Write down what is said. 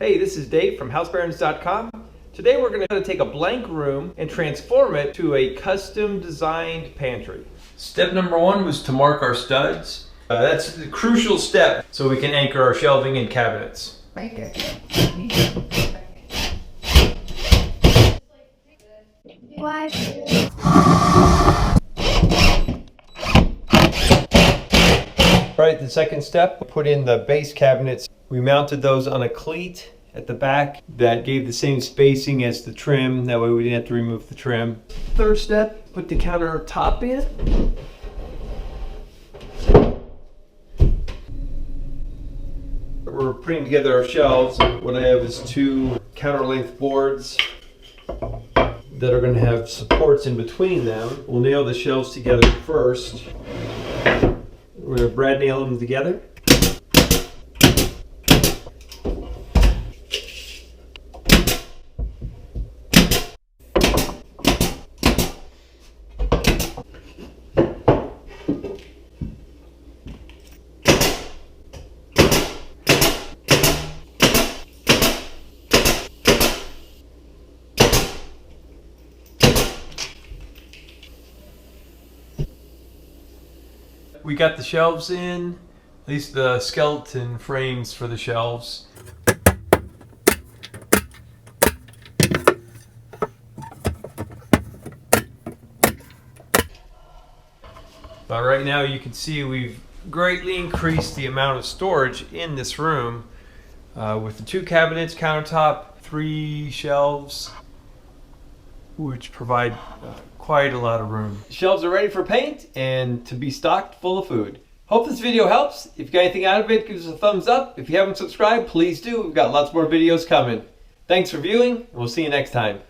Hey, this is Dave from housebarons.com. Today we're going to take a blank room and transform it to a custom designed pantry. Step number one was to mark our studs. That's the crucial step so we can anchor our shelving and cabinets. Right here. Why? Alright, the second step, put in the base cabinets. We mounted those on a cleat at the back that gave the same spacing as the trim. That way we didn't have to remove the trim. Third step, put the countertop in. We're putting together our shelves. What I have is two counter length boards that are going to have supports in between them. We'll nail the shelves together first. We're going to brad nail them together. We got the shelves in, at least the skeleton frames for the shelves. But right now you can see we've greatly increased the amount of storage in this room with the two cabinets, countertop, 3 shelves, which provide quite a lot of room. Shelves are ready for paint and to be stocked full of food. Hope this video helps. If you got anything out of it, give us a thumbs up. If you haven't subscribed, please do. We've got lots more videos coming. Thanks for viewing, and we'll see you next time.